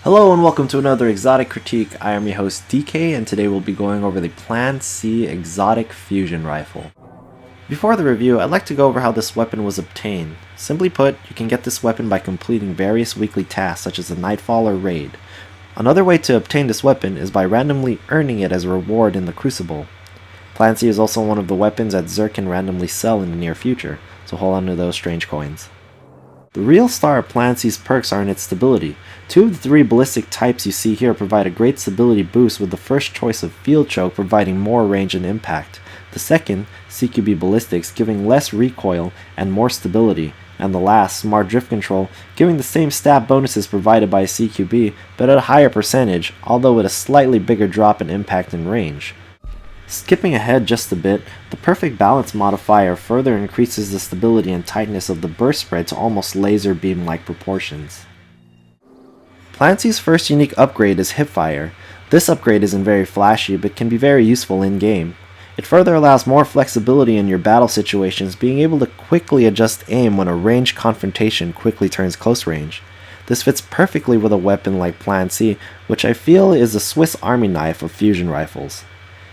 Hello and welcome to another Exotic Critique. I am your host DK and today we'll be going over the Plan C Exotic Fusion Rifle. Before the review, I'd like to go over how this weapon was obtained. Simply put, you can get this weapon by completing various weekly tasks such as a Nightfall or Raid. Another way to obtain this weapon is by randomly earning it as a reward in the Crucible. Plan C is also one of the weapons that Zerk can randomly sell in the near future, so hold on to those strange coins. The real star of Plan C's perks are in its stability. Two of the three ballistic types you see here provide a great stability boost, with the first choice of Field Choke providing more range and impact, the second, CQB Ballistics, giving less recoil and more stability, and the last, Smart Drift Control, giving the same stat bonuses provided by CQB, but at a higher percentage, although with a slightly bigger drop in impact and range. Skipping ahead just a bit, the Perfect Balance modifier further increases the stability and tightness of the burst spread to almost laser beam-like proportions. Plan C's first unique upgrade is Hipfire. This upgrade isn't very flashy but can be very useful in-game. It further allows more flexibility in your battle situations, being able to quickly adjust aim when a ranged confrontation quickly turns close range. This fits perfectly with a weapon like Plan C, which I feel is a Swiss Army knife of fusion rifles.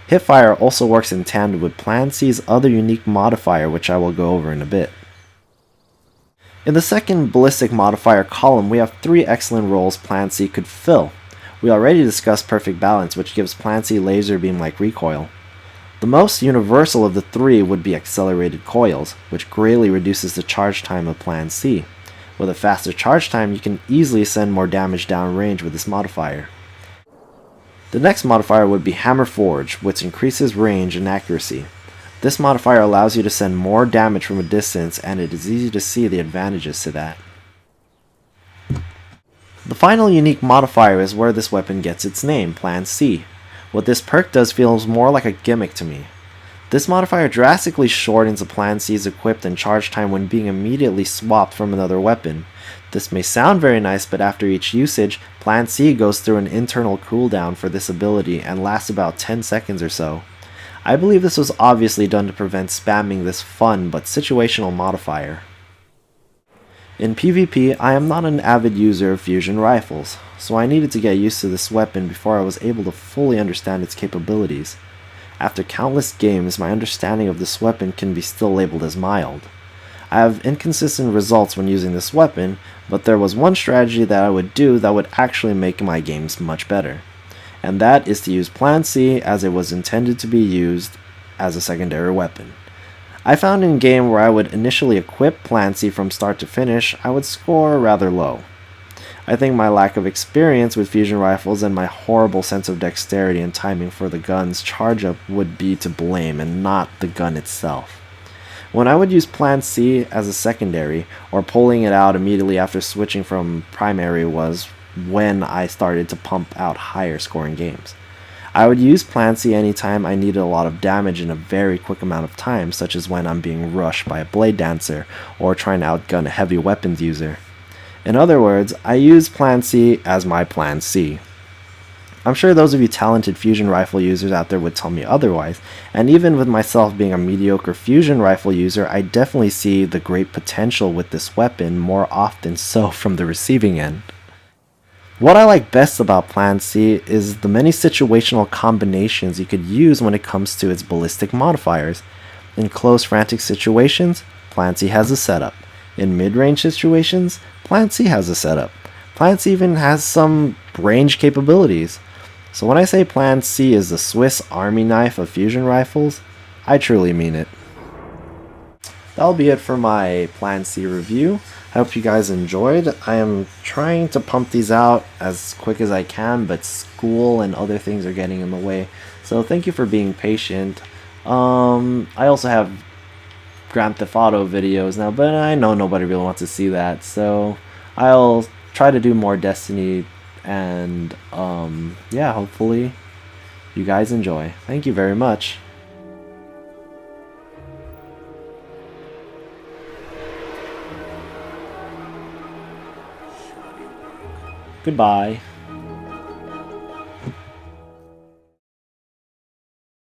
Hipfire also works in tandem with Plan C's other unique modifier, which I will go over in a bit. In the second ballistic modifier column, we have three excellent roles Plan C could fill. We already discussed Perfect Balance, which gives Plan C laser beam-like recoil. The most universal of the three would be Accelerated Coils, which greatly reduces the charge time of Plan C. With a faster charge time, you can easily send more damage downrange with this modifier. The next modifier would be Hammer Forge, which increases range and accuracy. This modifier allows you to send more damage from a distance, and it is easy to see the advantages to that. The final unique modifier is where this weapon gets its name, Plan C. What this perk does feels more like a gimmick to me. This modifier drastically shortens a Plan C's equipped and charge time when being immediately swapped from another weapon. This may sound very nice, but after each usage, Plan C goes through an internal cooldown for this ability and lasts about 10 seconds or so. I believe this was obviously done to prevent spamming this fun but situational modifier. In PvP, I am not an avid user of fusion rifles, so I needed to get used to this weapon before I was able to fully understand its capabilities. After countless games, my understanding of this weapon can be still labeled as mild. I have inconsistent results when using this weapon, but there was one strategy that I would do that would actually make my games much better. And that is to use Plan C as it was intended to be used as a secondary weapon. I found in game where I would initially equip Plan C from start to finish, I would score rather low. I think my lack of experience with fusion rifles and my horrible sense of dexterity and timing for the gun's charge up would be to blame and not the gun itself. When I would use Plan C as a secondary, or pulling it out immediately after switching from primary, was when I started to pump out higher scoring games. I would use Plan C anytime I needed a lot of damage in a very quick amount of time, such as when I'm being rushed by a blade dancer or trying to outgun a heavy weapons user. In other words, I use Plan C as my Plan C. I'm sure those of you talented fusion rifle users out there would tell me otherwise, and even with myself being a mediocre fusion rifle user, I definitely see the great potential with this weapon, more often so from the receiving end. What I like best about Plan C is the many situational combinations you could use when it comes to its ballistic modifiers. In close frantic situations, Plan C has a setup. In mid-range situations, Plan C has a setup. Plan C even has some range capabilities. So when I say Plan C is the Swiss Army knife of fusion rifles, I truly mean it. That'll be it for my Plan C review. I hope you guys enjoyed. I am trying to pump these out as quick as I can, but school and other things are getting in the way. So thank you for being patient. I also have Grand Theft Auto videos now, but I know nobody really wants to see that. So I'll try to do more Destiny, and yeah, hopefully you guys enjoy. Thank you very much. Goodbye.